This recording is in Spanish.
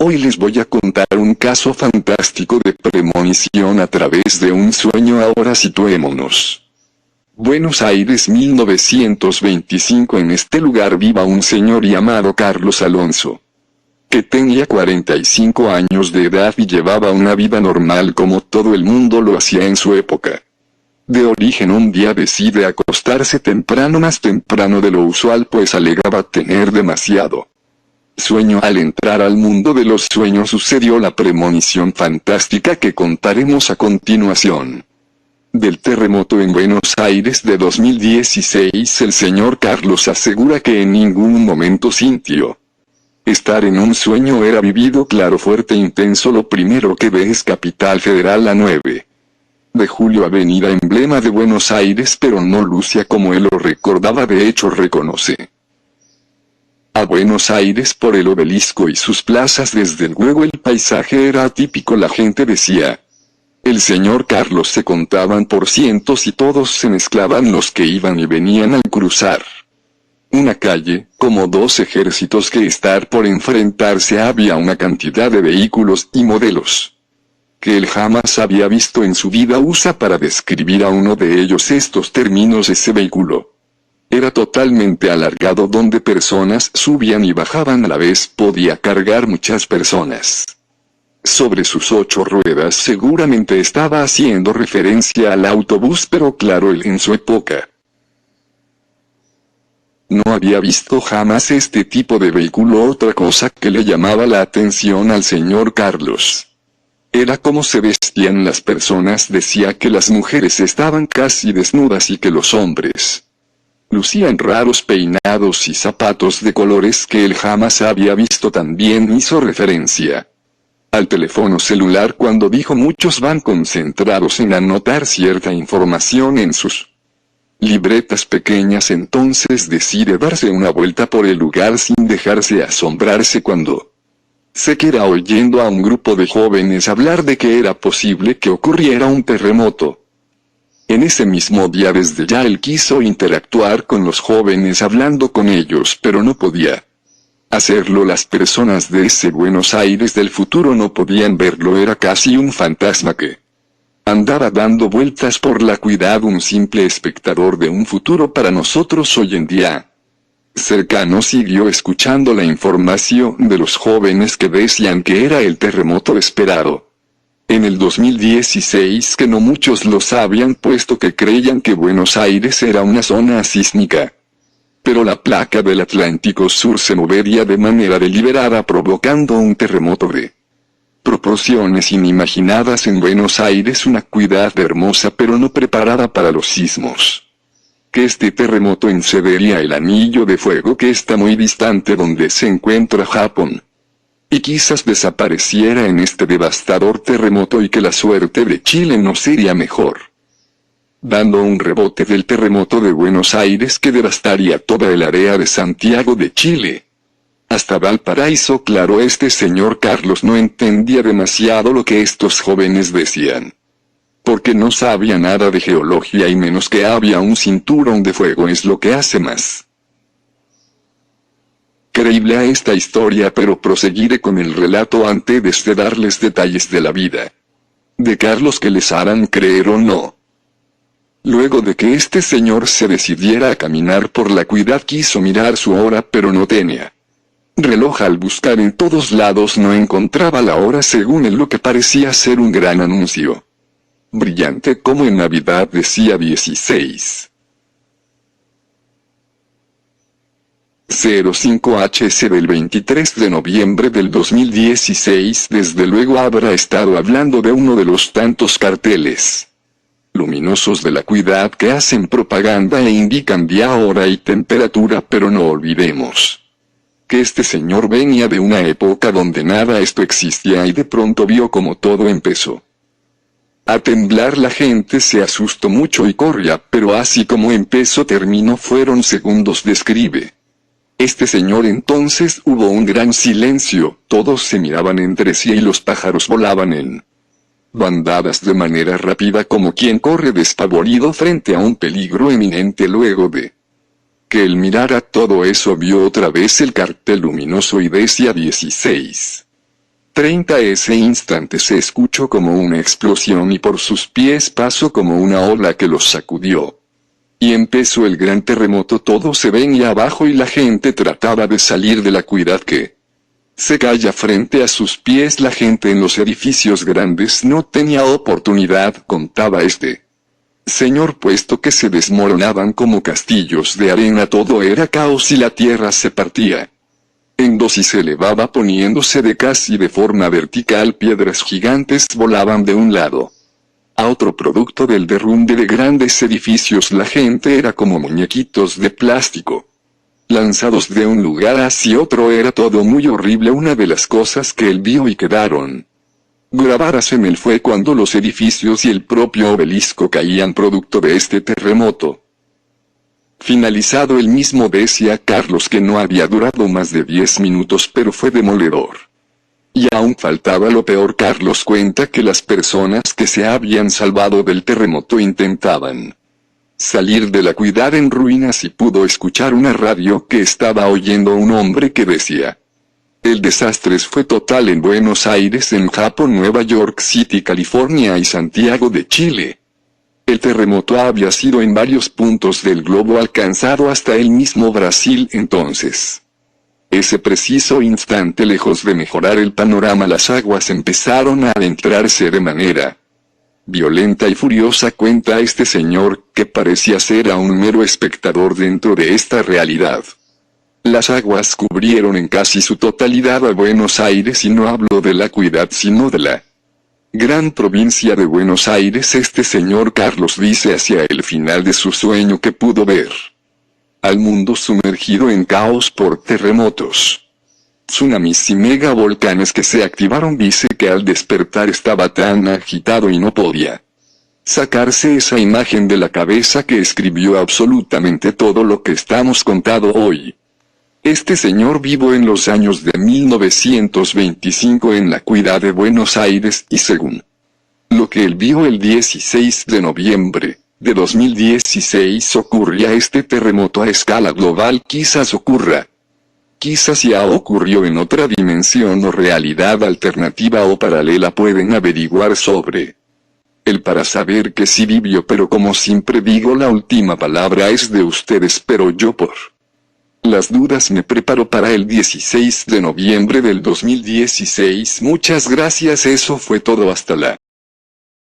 Hoy les voy a contar un caso fantástico de premonición a través de un sueño. Ahora situémonos. Buenos Aires 1925. En este lugar viva un señor llamado Carlos Alonso, que tenía 45 años de edad y llevaba una vida normal como todo el mundo lo hacía en su época. De origen, un día decide acostarse temprano, más temprano de lo usual, pues alegaba tener demasiado sueño. Al entrar al mundo de los sueños sucedió la premonición fantástica que contaremos a continuación. Del terremoto en Buenos Aires de 2016, el señor Carlos asegura que en ningún momento sintió estar en un sueño. Era vivido, claro, fuerte, intenso. Lo primero que ve es Capital Federal, la 9 de Julio, avenida emblema de Buenos Aires, pero no luce como él lo recordaba. De hecho, reconoce a Buenos Aires por el obelisco y sus plazas. Desde luego el paisaje era atípico. La gente decía: el señor Carlos. Se contaban por cientos y todos se mezclaban, los que iban y venían al cruzar una calle, como dos ejércitos que estar por enfrentarse. Había una cantidad de vehículos y modelos que él jamás había visto en su vida. Usa para describir a uno de ellos estos términos: ese vehículo era totalmente alargado, donde personas subían y bajaban a la vez. Podía cargar muchas personas sobre sus 8 ruedas. Seguramente estaba haciendo referencia al autobús, pero claro, él en su época no había visto jamás este tipo de vehículo. Otra cosa que le llamaba la atención al señor Carlos era cómo se vestían las personas. Decía que las mujeres estaban casi desnudas y que los hombres lucían raros peinados y zapatos de colores que él jamás había visto. También hizo referencia al teléfono celular cuando dijo: muchos van concentrados en anotar cierta información en sus libretas pequeñas. Entonces decide darse una vuelta por el lugar sin dejarse asombrarse cuando se queda oyendo a un grupo de jóvenes hablar de que era posible que ocurriera un terremoto. En ese mismo día, desde ya, él quiso interactuar con los jóvenes hablando con ellos, pero no podía hacerlo. Las personas de ese Buenos Aires del futuro no podían verlo. Era casi un fantasma que andaba dando vueltas por la ciudad, un simple espectador de un futuro para nosotros hoy en día cercano. Siguió escuchando la información de los jóvenes que decían que era el terremoto esperado en el 2016, que no muchos lo sabían, puesto que creían que Buenos Aires era una zona sísmica. Pero la placa del Atlántico Sur se movería de manera deliberada, provocando un terremoto de proporciones inimaginadas en Buenos Aires, una ciudad hermosa pero no preparada para los sismos. Que este terremoto encendería el anillo de fuego que está muy distante donde se encuentra Japón, y quizás desapareciera en este devastador terremoto, y que la suerte de Chile no sería mejor, dando un rebote del terremoto de Buenos Aires que devastaría toda el área de Santiago de Chile hasta Valparaíso. Claro, este señor Carlos no entendía demasiado lo que estos jóvenes decían, porque no sabía nada de geología y menos que había un cinturón de fuego. Es lo que hace más creíble a esta historia, pero proseguiré con el relato antes de darles detalles de la vida de Carlos que les harán creer o no. Luego de que este señor se decidiera a caminar por la ciudad, quiso mirar su hora, pero no tenía reloj. Al buscar en todos lados no encontraba la hora, según él lo que parecía ser un gran anuncio brillante, como en Navidad, decía 16:05 del 23 de noviembre del 2016. Desde luego habrá estado hablando de uno de los tantos carteles luminosos de la ciudad que hacen propaganda e indican día, hora y temperatura, pero no olvidemos que este señor venía de una época donde nada esto existía, y de pronto vio como todo empezó a temblar. La gente se asustó mucho y corría, pero así como empezó terminó fueron segundos, describe este señor. Entonces hubo un gran silencio, todos se miraban entre sí y los pájaros volaban en bandadas de manera rápida, como quien corre despavorido frente a un peligro eminente. Luego de que él mirara todo eso, vio otra vez el cartel luminoso y decía 16 Ese instante se escuchó como una explosión y por sus pies pasó como una ola que los sacudió. Y empezó el gran terremoto, todo se venía abajo y la gente trataba de salir de la cuidad que se calla frente a sus pies. La gente en los edificios grandes no tenía oportunidad, contaba este señor, puesto que se desmoronaban como castillos de arena, todo era caos y la tierra se partía en dos y se elevaba poniéndose de casi de forma vertical. Piedras gigantes volaban de un lado a otro producto del derrumbe de grandes edificios. La gente era como muñequitos de plástico, lanzados de un lugar hacia otro. Era todo muy horrible. Una de las cosas que él vio y quedaron grabadas en él fue cuando los edificios y el propio obelisco caían producto de este terremoto. Finalizado el mismo, decía Carlos que no había durado más de 10 minutos, pero fue demoledor. Y aún faltaba lo peor. Carlos cuenta que las personas que se habían salvado del terremoto intentaban salir de la ciudad en ruinas y pudo escuchar una radio que estaba oyendo un hombre que decía: el desastre fue total en Buenos Aires, en Japón, Nueva York City, California y Santiago de Chile. El terremoto había sido en varios puntos del globo, alcanzado hasta el mismo Brasil. Entonces, ese preciso instante, lejos de mejorar el panorama, las aguas empezaron a adentrarse de manera violenta y furiosa. Cuenta este señor, que parecía ser a un mero espectador dentro de esta realidad. Las aguas cubrieron en casi su totalidad a Buenos Aires, y no hablo de la ciudad sino de la gran provincia de Buenos Aires. Este señor Carlos dice hacia el final de su sueño que pudo ver al mundo sumergido en caos por terremotos, tsunamis y megavolcanes que se activaron. Dice que al despertar estaba tan agitado y no podía sacarse esa imagen de la cabeza, que escribió absolutamente todo lo que estamos contando hoy. Este señor vivo en los años de 1925 en la ciudad de Buenos Aires, y según lo que él vio el 16 de noviembre de 2016 ocurría este terremoto a escala global. Quizás ocurra, quizás ya ocurrió en otra dimensión o realidad alternativa o paralela. Pueden averiguar sobre él para saber que sí vivió, pero como siempre digo, la última palabra es de ustedes, pero yo por las dudas me preparo para el 16 de noviembre del 2016. Muchas gracias, eso fue todo, hasta la